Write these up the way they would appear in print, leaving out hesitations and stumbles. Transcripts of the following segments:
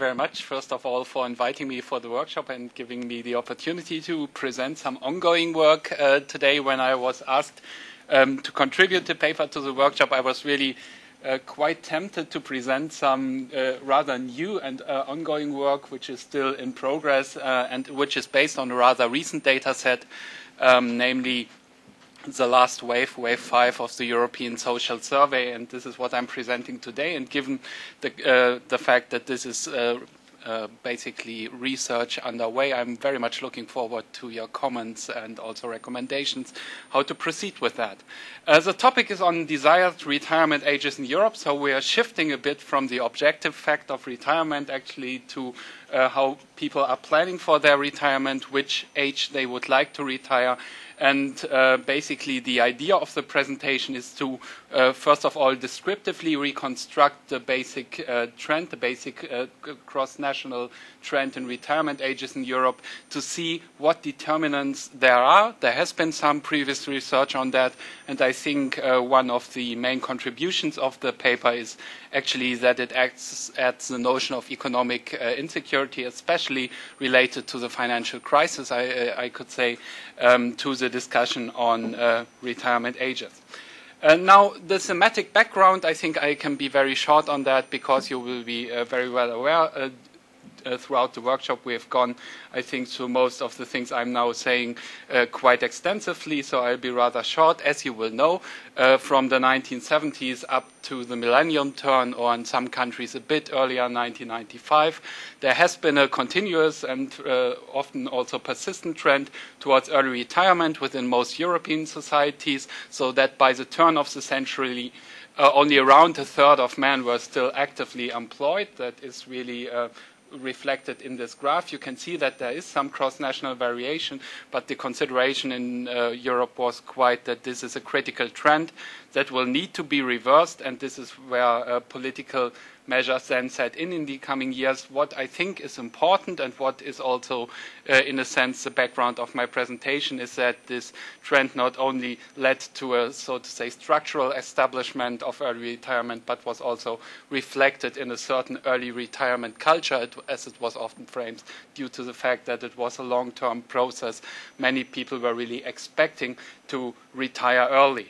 very much, first of all, for inviting me for the workshop and giving me the opportunity to present some ongoing work today. When I was asked to contribute the paper to the workshop, I was really quite tempted to present some rather new and ongoing work which is still in progress and which is based on a rather recent data set, namely the last wave, wave 5 of the European Social Survey, and this is what I'm presenting today. And given the fact that this is basically research underway, I'm very much looking forward to your comments and also recommendations how to proceed with that. The topic is on desired retirement ages in Europe, so we are shifting a bit from the objective fact of retirement actually to how people are planning for their retirement, which age they would like to retire. And basically the idea of the presentation is to, first of all, descriptively reconstruct the basic trend, the basic cross-national trend in retirement ages in Europe, to see what determinants there are. There has been some previous research on that, and I think one of the main contributions of the paper is actually that it acts at the notion of economic insecurity, especially related to the financial crisis, I could say, to the discussion on retirement ages. Now, the thematic background, I think I can be very short on that because you will be very well aware throughout the workshop we have gone, I think, through most of the things I'm now saying quite extensively, so I'll be rather short. As you will know, from the 1970s up to the millennium turn, or in some countries a bit earlier, 1995, there has been a continuous and often also persistent trend towards early retirement within most European societies, so that by the turn of the century, only around a third of men were still actively employed. That is really reflected in this graph. You can see that there is some cross-national variation, but the consideration in Europe was quite that this is a critical trend that will need to be reversed, and this is where political measures then set in the coming years. What I think is important, and what is also, in a sense, the background of my presentation, is that this trend not only led to a, so to say, structural establishment of early retirement, but was also reflected in a certain early retirement culture, as it was often framed, due to the fact that it was a long-term process. Many people were really expecting to retire early.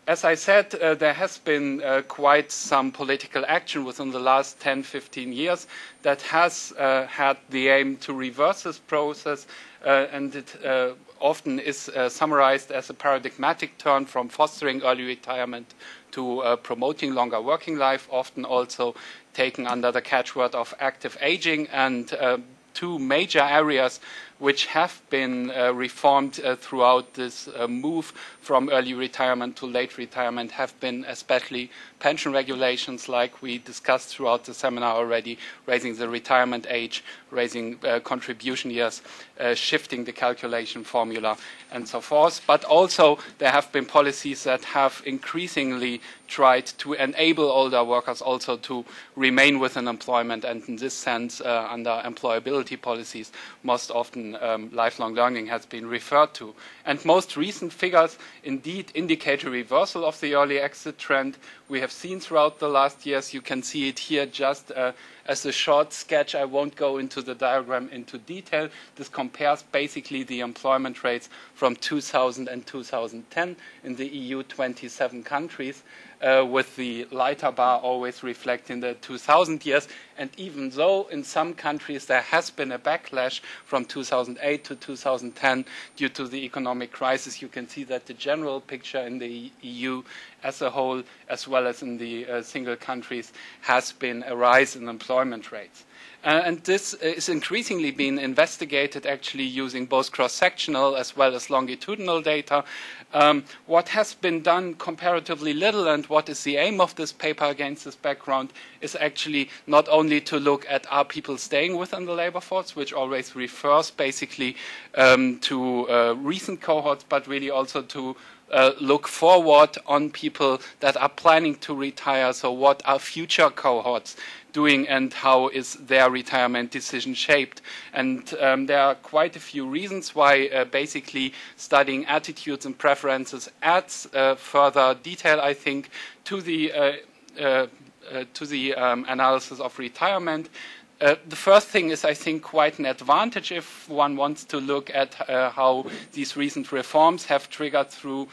As I said, there has been quite some political action within the last 10, 15 years that has had the aim to reverse this process, and it often is summarized as a paradigmatic turn from fostering early retirement to promoting longer working life, often also taken under the catchword of active aging, and two major areas which have been reformed throughout this move from early retirement to late retirement have been especially pension regulations, like we discussed throughout the seminar already, raising the retirement age, raising contribution years, shifting the calculation formula, and so forth. But also there have been policies that have increasingly tried to enable older workers also to remain within employment, and in this sense, under employability policies, most often lifelong learning has been referred to. And most recent figures indeed indicate a reversal of the early exit trend we have seen throughout the last years. You can see it here just as a short sketch. I won't go into the diagram into detail. This compares basically the employment rates from 2000 and 2010 in the EU 27 countries, with the lighter bar always reflecting the 2000 years. And even though in some countries there has been a backlash from 2008 to 2010 due to the economic crisis, you can see that the general picture in the EU as a whole, as well as in the single countries, has been a rise in employment rates. And this is increasingly being investigated actually using both cross-sectional as well as longitudinal data. What has been done comparatively little, and what is the aim of this paper against this background, is actually not only to look at are people staying within the labor force, which always refers basically to recent cohorts, but really also to look forward on people that are planning to retire. So what are future cohorts doing, and how is their retirement decision shaped? And there are quite a few reasons why basically studying attitudes and preferences adds further detail, I think, to the analysis of retirement. The first thing is, I think, quite an advantage if one wants to look at how these recent reforms have triggered through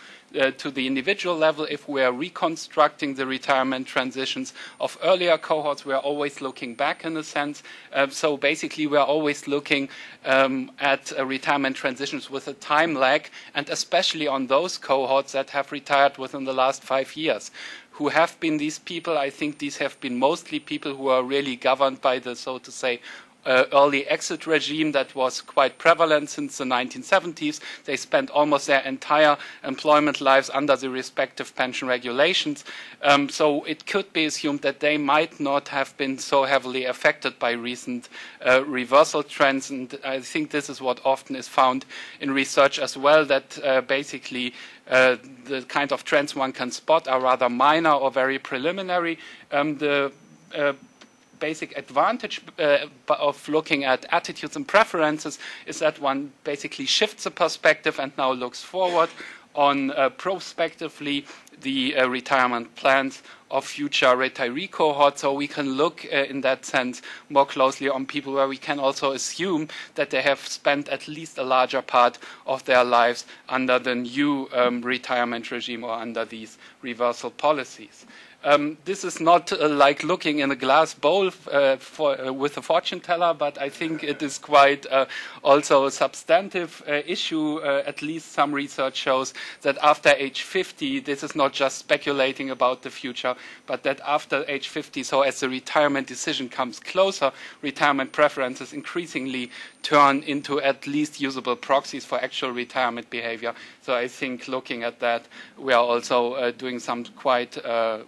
to the individual level. If we are reconstructing the retirement transitions of earlier cohorts, we are always looking back in a sense. So basically, we are always looking at retirement transitions with a time lag, and especially on those cohorts that have retired within the last 5 years. Who have been these people? I think these have been mostly people who are really governed by the, so to say, early exit regime that was quite prevalent since the 1970s. They spent almost their entire employment lives under the respective pension regulations. So it could be assumed that they might not have been so heavily affected by recent reversal trends. And I think this is what often is found in research as well, that basically the kind of trends one can spot are rather minor or very preliminary. The basic advantage of looking at attitudes and preferences is that one basically shifts the perspective and now looks forward on prospectively the retirement plans of future retiree cohorts. So we can look in that sense more closely on people where we can also assume that they have spent at least a larger part of their lives under the new retirement regime or under these reversal policies. This is not like looking in a glass bowl with a fortune teller, but I think it is quite also a substantive issue. At least some research shows that after age 50, this is not just speculating about the future, but that after age 50, so as the retirement decision comes closer, retirement preferences increasingly turn into at least usable proxies for actual retirement behavior. So I think looking at that, we are also doing some quite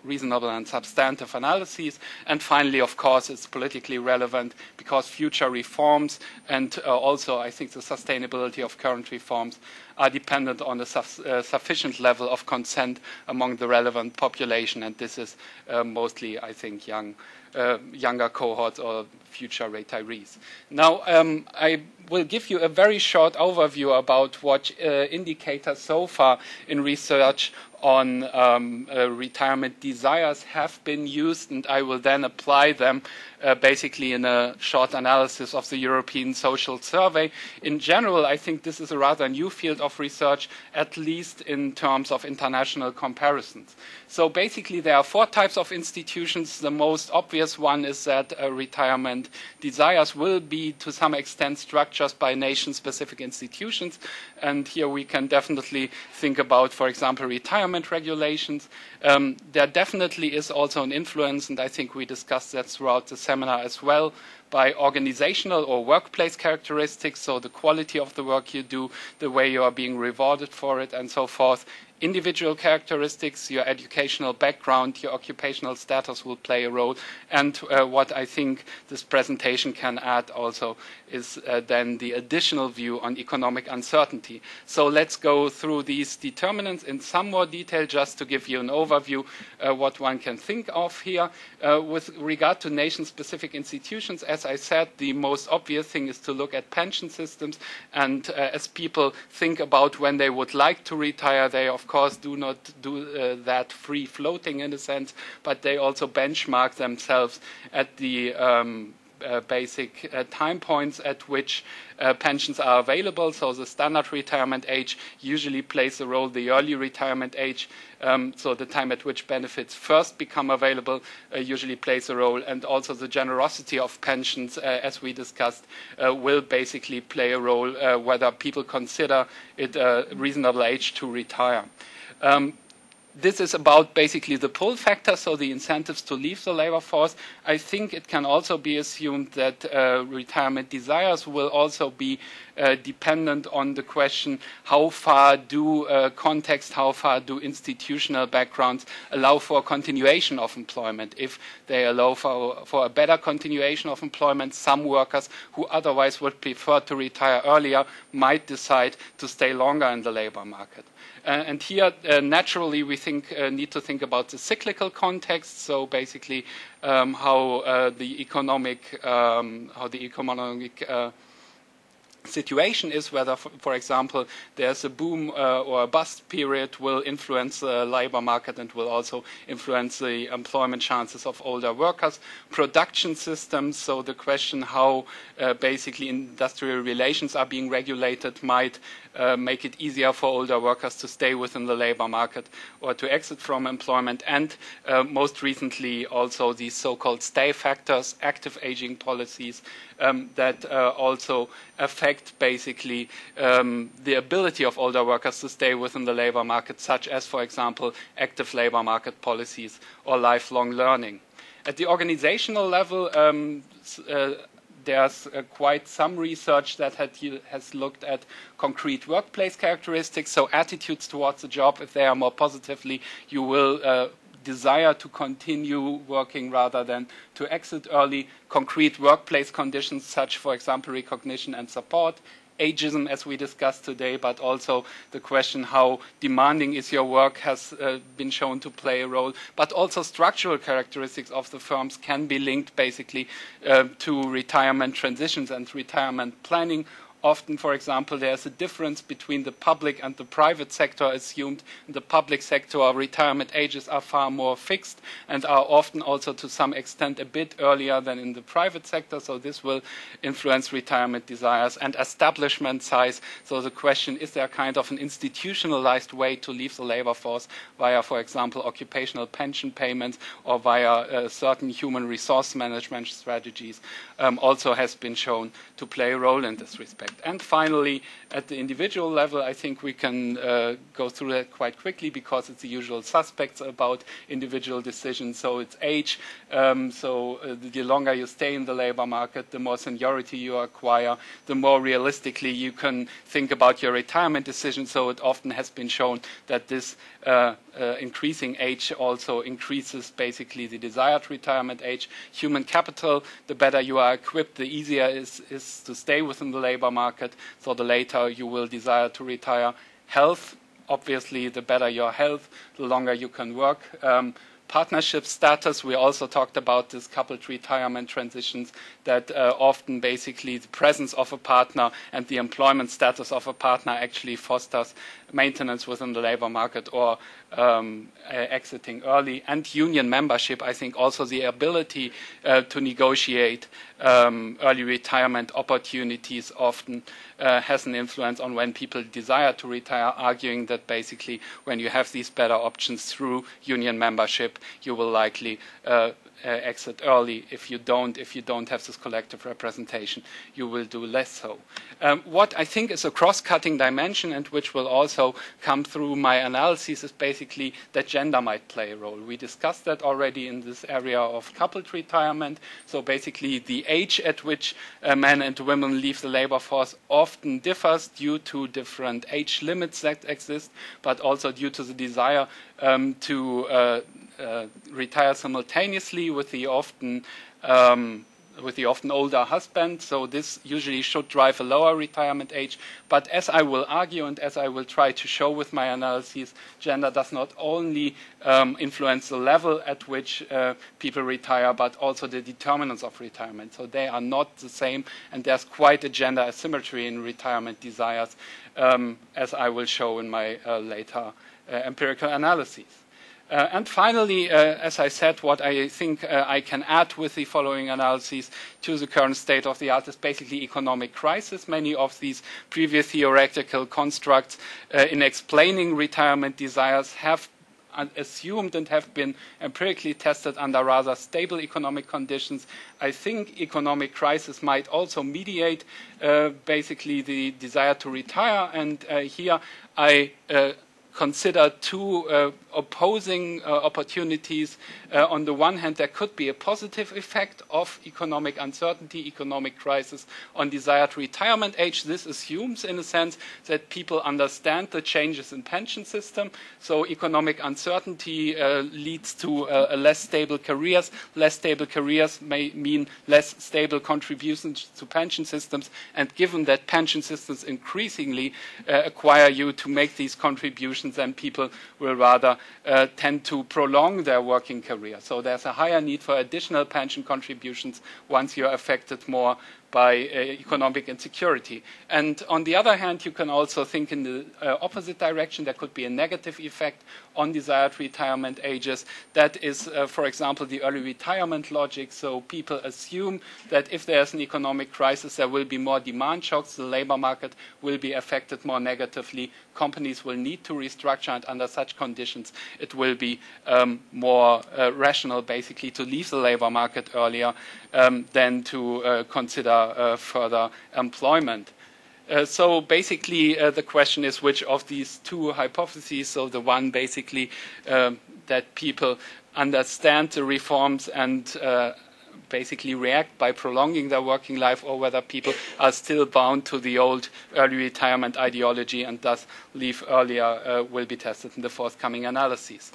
reasonable and substantive analyses. And finally, of course, it's politically relevant because future reforms and also, I think, the sustainability of current reforms are dependent on a sufficient level of consent among the relevant population. And this is mostly, I think, younger cohorts or future retirees. Now, I will give you a very short overview about what indicators so far in research on retirement desires have been used, and I will then apply them basically in a short analysis of the European Social Survey. In general, I think this is a rather new field of research, at least in terms of international comparisons. So basically, there are 4 types of institutions. The most obvious one is that retirement desires will be, to some extent, structures by nation-specific institutions. And here we can definitely think about, for example, retirement regulations. There definitely is also an influence, and I think we discussed that throughout the seminar as well, by organizational or workplace characteristics, so the quality of the work you do, the way you are being rewarded for it, and so forth. Individual characteristics, your educational background, your occupational status will play a role. And what I think this presentation can add also is then the additional view on economic uncertainty. So let's go through these determinants in some more detail just to give you an overview what one can think of here. With regard to nation-specific institutions, as I said, the most obvious thing is to look at pension systems. And as people think about when they would like to retire, they of course do not do that free floating in a sense, but they also benchmark themselves at the basic time points at which pensions are available. So the standard retirement age usually plays a role, the early retirement age, so the time at which benefits first become available usually plays a role, and also the generosity of pensions, as we discussed, will basically play a role whether people consider it a reasonable age to retire. This is about basically the pull factor, so the incentives to leave the labor force. I think it can also be assumed that retirement desires will also be dependent on the question, how far do context, how far do institutional backgrounds allow for continuation of employment? If they allow for a better continuation of employment, some workers who otherwise would prefer to retire earlier might decide to stay longer in the labor market. And here, naturally, we need to think about the cyclical context. So basically, how the economic situation is, whether, for example, there's a boom or a bust period, will influence the labor market and will also influence the employment chances of older workers. Production systems, so the question how basically industrial relations are being regulated might make it easier for older workers to stay within the labor market or to exit from employment. And most recently also these so-called stay factors, active aging policies that also affect basically the ability of older workers to stay within the labor market, such as, for example, active labor market policies or lifelong learning. At the organizational level, there's quite some research that has looked at concrete workplace characteristics, so attitudes towards the job. If they are more positively, you will desire to continue working rather than to exit early. Concrete workplace conditions such, for example, recognition and support. Ageism, as we discussed today, but also the question how demanding is your work has been shown to play a role. But also structural characteristics of the firms can be linked basically to retirement transitions and retirement planning. Often, for example, there's a difference between the public and the private sector assumed. In the public sector, retirement ages are far more fixed and are often also to some extent a bit earlier than in the private sector. So this will influence retirement desires and establishment size. So the question, is there kind of an institutionalized way to leave the labor force via, for example, occupational pension payments or via certain human resource management strategies, also has been shown to play a role in this respect. And finally, at the individual level, I think we can go through that quite quickly because it's the usual suspects about individual decisions. So it's age. The longer you stay in the labor market, the more seniority you acquire, the more realistically you can think about your retirement decision. So it often has been shown that this increasing age also increases basically the desired retirement age. Human capital, the better you are equipped, the easier it is to stay within the labor market, so the later you will desire to retire. Health, obviously the better your health, the longer you can work. Partnership status, we also talked about this coupled retirement transitions that often basically the presence of a partner and the employment status of a partner actually fosters maintenance within the labor market or exiting early. And union membership, I think also the ability to negotiate early retirement opportunities often has an influence on when people desire to retire, arguing that basically when you have these better options through union membership, you will likely exit early. If you don't have this collective representation, you will do less so. What I think is a cross-cutting dimension and which will also come through my analysis is basically that gender might play a role. We discussed that already in this area of coupled retirement. So basically the age at which men and women leave the labor force often differs due to different age limits that exist, but also due to the desire to retire simultaneously with the often older husband. So this usually should drive a lower retirement age. But as I will argue and as I will try to show with my analysis, gender does not only influence the level at which people retire, but also the determinants of retirement. So they are not the same, and there's quite a gender asymmetry in retirement desires, as I will show in my later empirical analyses. And finally, as I said, what I think I can add with the following analyses to the current state of the art is basically economic crisis. Many of these previous theoretical constructs in explaining retirement desires have assumed and have been empirically tested under rather stable economic conditions. I think economic crisis might also mediate basically the desire to retire, and here I consider two opposing opportunities. On the one hand, there could be a positive effect of economic uncertainty, economic crisis on desired retirement age. This assumes, in a sense, that people understand the changes in pension system. So economic uncertainty leads to less stable careers. Less stable careers may mean less stable contributions to pension systems. And given that pension systems increasingly acquire you to make these contributions conditions, then people will rather tend to prolong their working career. So there's a higher need for additional pension contributions once you're affected more by economic insecurity. And on the other hand, you can also think in the opposite direction. There could be a negative effect on desired retirement ages. That is, for example, the early retirement logic. So people assume that if there's an economic crisis, there will be more demand shocks. The labor market will be affected more negatively. Companies will need to restructure, and under such conditions, it will be more rational, basically, to leave the labor market earlier than to consider further employment. So basically, the question is which of these two hypotheses, so the one basically that people understand the reforms and basically react by prolonging their working life, or whether people are still bound to the old early retirement ideology and thus leave earlier, will be tested in the forthcoming analyses.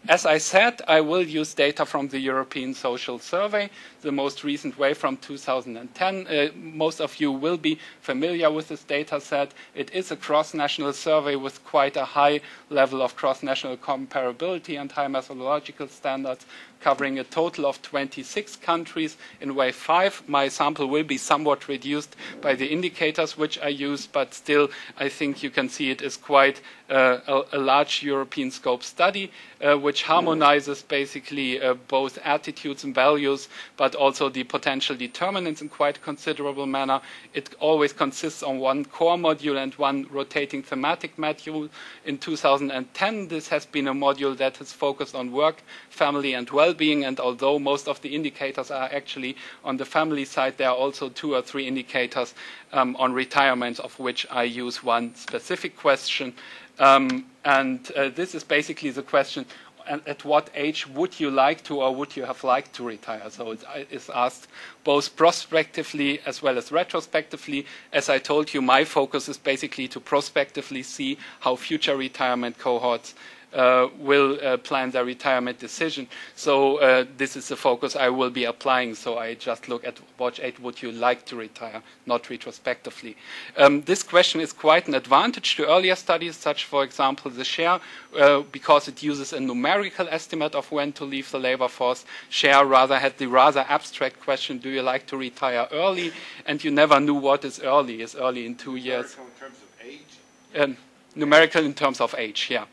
As I said, I will use data from the European Social Survey, the most recent way from 2010. Most of you will be familiar with this data set. It is a cross-national survey with quite a high level of cross-national comparability and high methodological standards, covering a total of 26 countries. In wave 5, my sample will be somewhat reduced by the indicators which I use, but still I think you can see it is quite a large European scope study, which harmonizes basically both attitudes and values, but also the potential determinants in quite a considerable manner. It always consists of one core module and one rotating thematic module. In 2010, this has been a module that has focused on work, family, and well-being, and although most of the indicators are actually on the family side, there are also 2 or 3 indicators on retirement, of which I use one specific question. This is basically the question, at what age would you like to or would you have liked to retire? So it's asked both prospectively as well as retrospectively. As I told you, my focus is basically to prospectively see how future retirement cohorts will plan their retirement decision. So this is the focus I will be applying. So I just look at what age would you like to retire, not retrospectively. This question is quite an advantage to earlier studies, such, for example, the SHARE, because it uses a numerical estimate of when to leave the labor force. SHARE rather had the rather abstract question, do you like to retire early? And you never knew what is early. Is early in 2 years? Numerical in terms of age? Numerical in terms of age, yeah.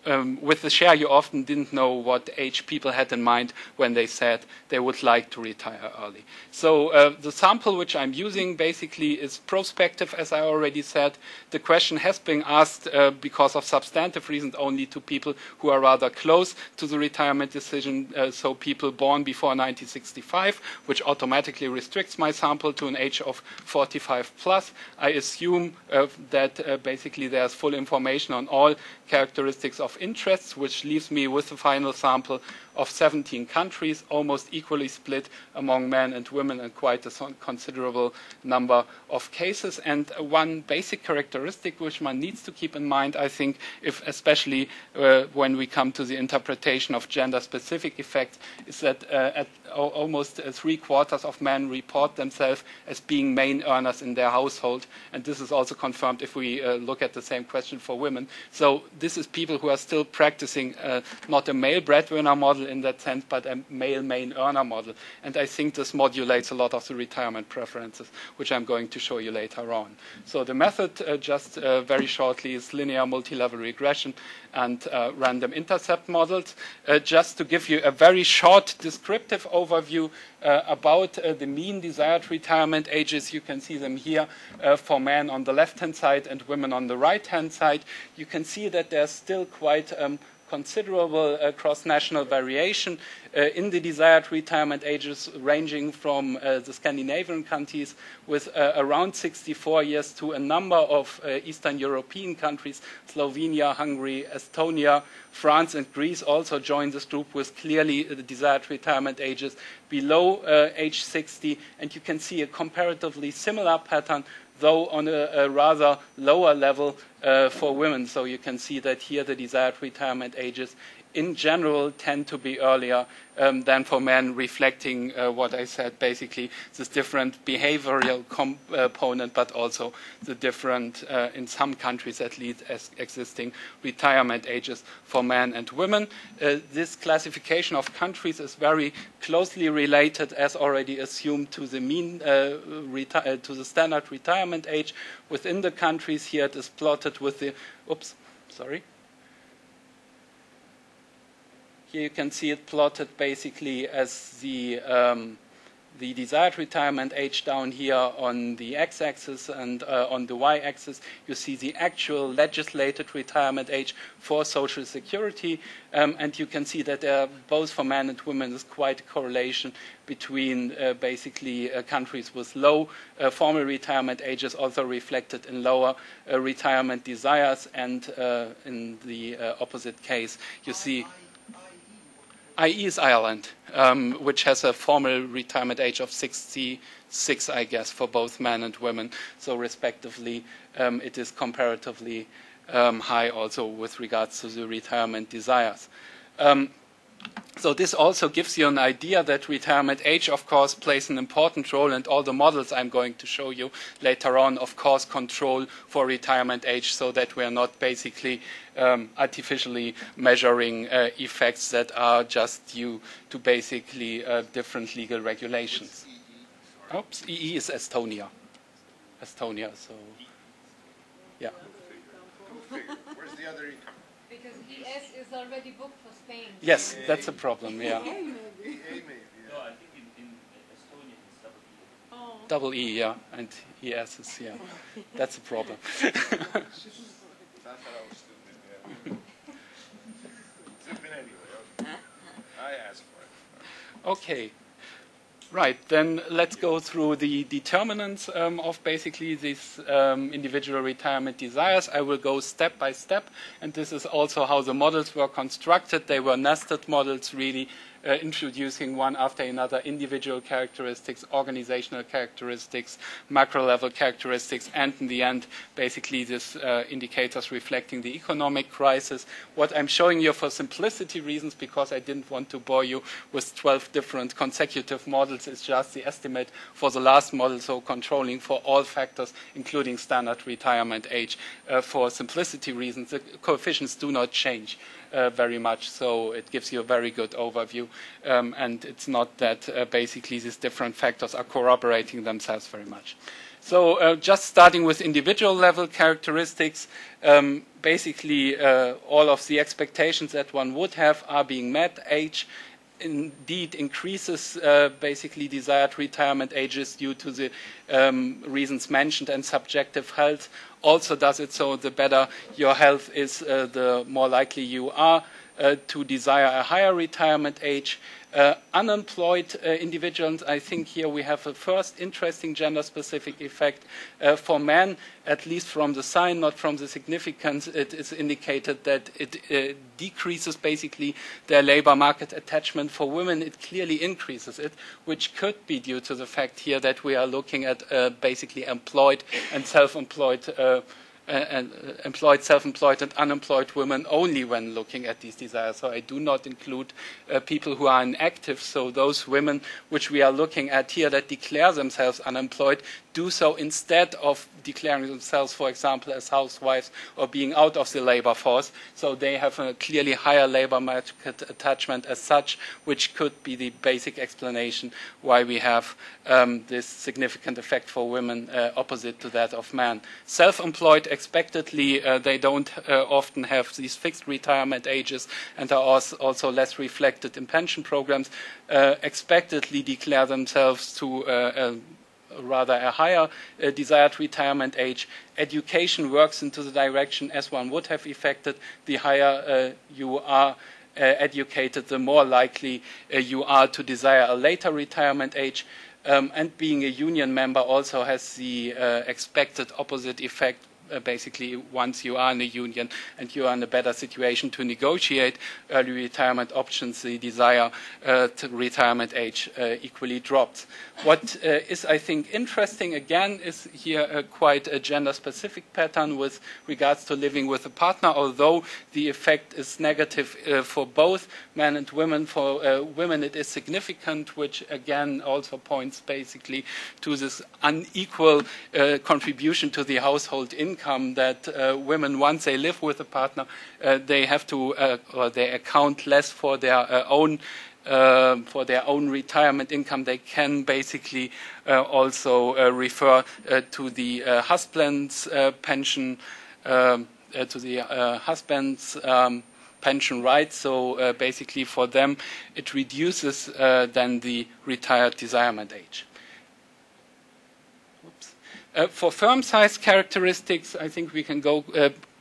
With the SHARE, you often didn't know what age people had in mind when they said they would like to retire early. So the sample which I'm using basically is prospective, as I already said. The question has been asked because of substantive reasons only to people who are rather close to the retirement decision, so people born before 1965, which automatically restricts my sample to an age of 45 plus. I assume that basically there's full information on all characteristics of interests, which leaves me with a final sample of 17 countries, almost equally split among men and women, and quite a considerable number of cases. And one basic characteristic which one needs to keep in mind, I think, especially when we come to the interpretation of gender-specific effects, is that at almost 3/4 of men report themselves as being main earners in their household. And this is also confirmed if we look at the same question for women. So this is people who are still practicing not a male breadwinner model in that sense, but a male main earner model. And I think this modulates a lot of the retirement preferences, which I'm going to show you later on. So the method, just very shortly, is linear multi-level regression and random intercept models. Just to give you a very short descriptive overview about the mean desired retirement ages, you can see them here for men on the left-hand side and women on the right-hand side. You can see that there's still quite considerable cross-national variation in the desired retirement ages, ranging from the Scandinavian countries with around 64 years to a number of Eastern European countries, Slovenia, Hungary, Estonia, France and Greece also join this group with clearly the desired retirement ages below age 60. And you can see a comparatively similar pattern, though on a rather lower level for women. So you can see that here the desired retirement ages in general tend to be earlier than for men, reflecting what I said, basically this different behavioral component, but also the different, in some countries at least, existing retirement ages for men and women. This classification of countries is very closely related, as already assumed, to the mean, to the standard retirement age within the countries. Here it is plotted with the, oops, sorry. Here you can see it plotted basically as the desired retirement age down here on the x-axis, and on the y-axis you see the actual legislated retirement age for Social Security. And you can see that both for men and women is quite a correlation between basically countries with low formal retirement ages also reflected in lower retirement desires, and in the opposite case you see IE is Ireland, which has a formal retirement age of 66, I guess, for both men and women. So respectively, it is comparatively high also with regards to the retirement desires. So this also gives you an idea that retirement age, of course, plays an important role, and all the models I'm going to show you later on, of course, control for retirement age, so that we are not basically artificially measuring effects that are just due to basically different legal regulations. Oops, EE is Estonia. Estonia, so yeah. Where's the other income? Because ES is already booked for Spain. Yes, that's a problem, yeah. A maybe. Yeah. No, I think in Estonia it's double E. Oh. Double E, yeah, and ES is, yeah. That's a problem. That's what I was stupid. Yeah. Stupid anyway. Okay. I asked for it. Okay. Right, then let's go through the determinants of basically these individual retirement desires. I will go step by step, and this is also how the models were constructed. They were nested models, really introducing one after another individual characteristics, organizational characteristics, macro-level characteristics, and in the end, basically this indicators reflecting the economic crisis. What I'm showing you for simplicity reasons, because I didn't want to bore you with 12 different consecutive models, is just the estimate for the last model, so controlling for all factors, including standard retirement age. For simplicity reasons, the coefficients do not change very much, so it gives you a very good overview, and it's not that basically these different factors are corroborating themselves very much. So just starting with individual level characteristics, basically all of the expectations that one would have are being met. Age indeed increases basically desired retirement ages due to the reasons mentioned, and subjective health also does it. So the better your health is, the more likely you are to desire a higher retirement age. Unemployed individuals, I think here we have a first interesting gender-specific effect. For men, at least from the sign, not from the significance, it is indicated that it decreases basically their labor market attachment. For women, it clearly increases it, which could be due to the fact here that we are looking at basically employed and self-employed employed, self-employed, and unemployed women only when looking at these desires. So I do not include people who are inactive. So those women which we are looking at here that declare themselves unemployed do so instead of declaring themselves, for example, as housewives or being out of the labor force. So they have a clearly higher labor market attachment as such, which could be the basic explanation why we have this significant effect for women opposite to that of men. Self-employed, expectedly, they don't often have these fixed retirement ages and are also less reflected in pension programs, expectedly declare themselves to rather a higher desired retirement age. Education works into the direction as one would have affected. The higher you are educated, the more likely you are to desire a later retirement age. And being a union member also has the expected opposite effect basically once you are in a union and you are in a better situation to negotiate early retirement options, the desire to retirement age equally drops. What is, I think, interesting again is here quite a gender-specific pattern with regards to living with a partner, although the effect is negative for both men and women. For women it is significant, which again also points basically to this unequal contribution to the household income that women, once they live with a partner, they have to or they account less for their own retirement income. They can basically also refer to the husband's pension, pension rights. So basically for them it reduces then the retired desirement age. For firm size characteristics, I think we can go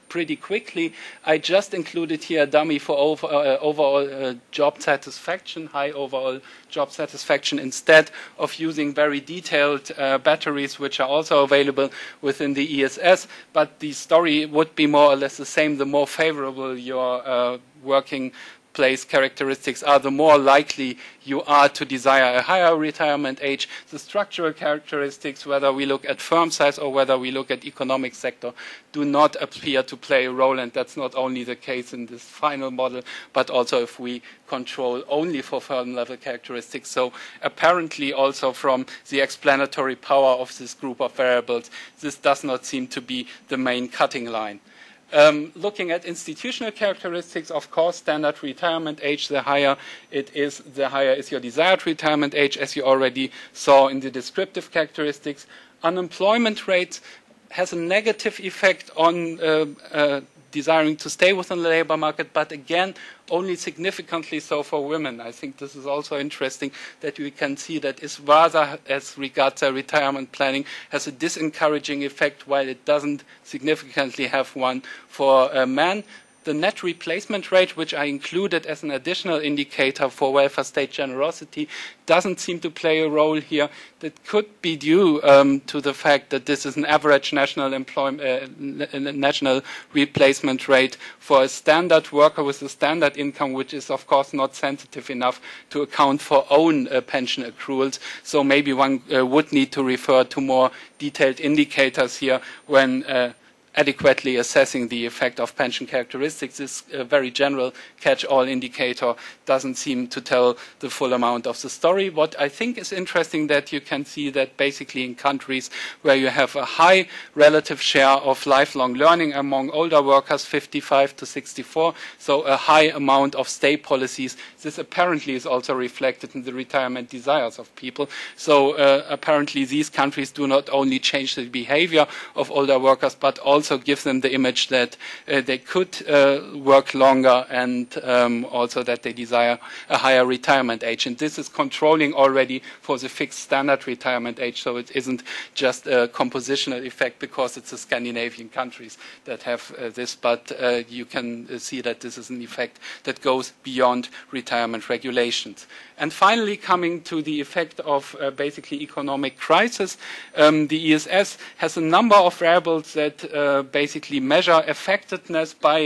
pretty quickly. I just included here a dummy for overall job satisfaction, high overall job satisfaction, instead of using very detailed batteries, which are also available within the ESS. But the story would be more or less the same. The more favorable your working place characteristics are, the more likely you are to desire a higher retirement age. The structural characteristics, whether we look at firm size or whether we look at economic sector, do not appear to play a role, and that's not only the case in this final model, but also if we control only for firm level characteristics. So apparently also from the explanatory power of this group of variables, this does not seem to be the main cutting line. Looking at institutional characteristics, of course, standard retirement age, the higher it is, the higher is your desired retirement age, as you already saw in the descriptive characteristics. Unemployment rate has a negative effect on desiring to stay within the labor market, but again, only significantly so for women. I think this is also interesting that we can see that is rather, as regards their retirement planning, has a disencouraging effect, while it doesn't significantly have one for men. The net replacement rate, which I included as an additional indicator for welfare state generosity, doesn't seem to play a role here. That could be due to the fact that this is an average national national replacement rate for a standard worker with a standard income, which is of course not sensitive enough to account for own pension accruals. So maybe one would need to refer to more detailed indicators here when adequately assessing the effect of pension characteristics. This very general catch-all indicator doesn't seem to tell the full amount of the story. What I think is interesting, that you can see that basically in countries where you have a high relative share of lifelong learning among older workers, 55 to 64, so a high amount of stay policies, this apparently is also reflected in the retirement desires of people. So apparently these countries do not only change the behavior of older workers, but also gives them the image that they could work longer, and also that they desire a higher retirement age. And this is controlling already for the fixed standard retirement age, so it isn't just a compositional effect because it's the Scandinavian countries that have this, but you can see that this is an effect that goes beyond retirement regulations. And finally, coming to the effect of basically economic crisis, the ESS has a number of variables that basically measure effectiveness by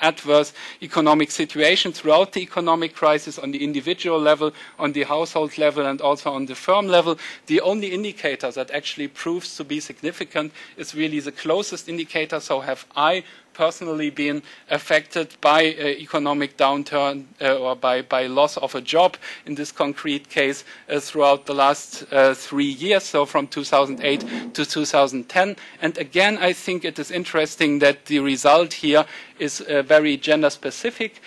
adverse economic situations throughout the economic crisis on the individual level, on the household level, and also on the firm level. The only indicator that actually proves to be significant is really the closest indicator. So have I personally been affected by economic downturn or by loss of a job in this concrete case throughout the last 3 years, so from 2008 to 2010. And again, I think it is interesting that the result here is very gender specific.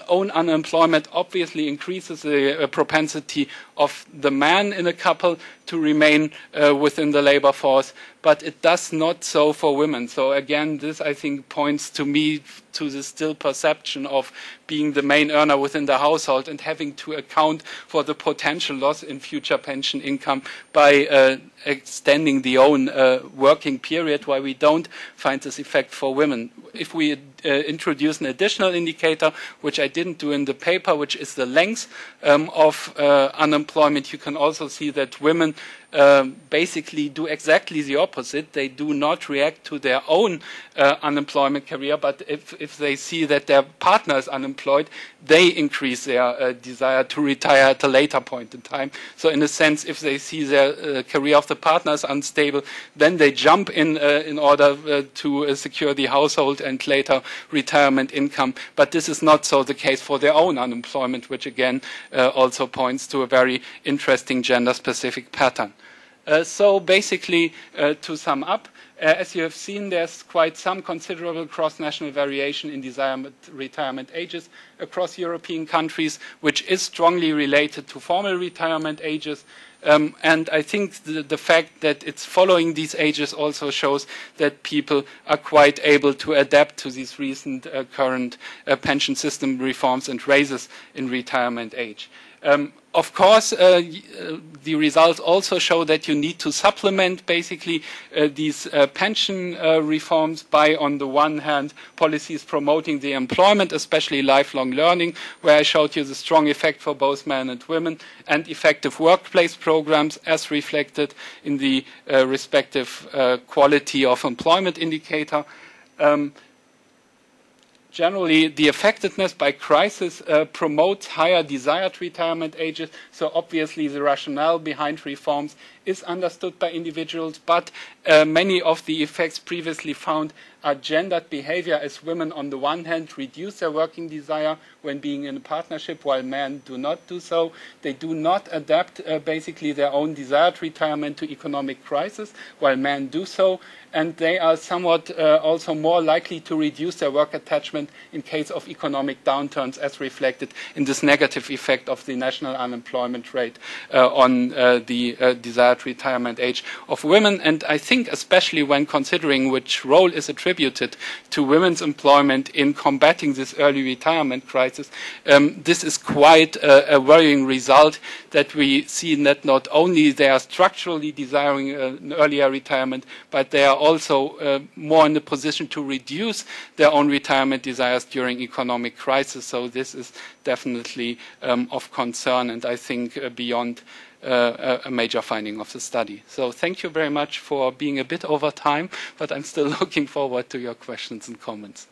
Own unemployment obviously increases the propensity of the man in a couple to remain within the labor force, but it does not so for women. So again, this I think points to me to the still perception of being the main earner within the household and having to account for the potential loss in future pension income by extending the own working period, why we don't find this effect for women. If we introduce an additional indicator, which I didn't do in the paper, which is the length of unemployment, you can also see that women basically do exactly the opposite. They do not react to their own unemployment career, but if they see that their partner is unemployed, they increase their desire to retire at a later point in time. So in a sense, if they see their career of the partner is unstable, then they jump in order to secure the household and later retirement income. But this is not so the case for their own unemployment, which again also points to a very interesting gender-specific pattern. So basically, to sum up, as you have seen, there's quite some considerable cross-national variation in desired retirement ages across European countries, which is strongly related to formal retirement ages. And I think the fact that it's following these ages also shows that people are quite able to adapt to these recent current pension system reforms and raises in retirement age. Of course, the results also show that you need to supplement basically these pension reforms by, on the one hand, policies promoting the employment, especially lifelong learning, where I showed you the strong effect for both men and women, and effective workplace programs as reflected in the respective quality of employment indicator. Generally, the effectiveness by crisis promotes higher desired retirement ages. So obviously the rationale behind reforms is understood by individuals, but many of the effects previously found are gendered behavior, as women on the one hand reduce their working desire when being in a partnership while men do not do so. They do not adapt basically their own desired retirement to economic crisis while men do so. And they are somewhat also more likely to reduce their work attachment in case of economic downturns, as reflected in this negative effect of the national unemployment rate on the desired retirement age of women. And I think especially when considering which role is attributed to women's employment in combating this early retirement crisis, this is quite a worrying result, that we see that not only they are structurally desiring an earlier retirement, but they are also more in the position to reduce their own retirement desires during economic crisis. So this is definitely of concern, and I think beyond a major finding of the study. So thank you very much for being a bit over time, but I'm still looking forward to your questions and comments.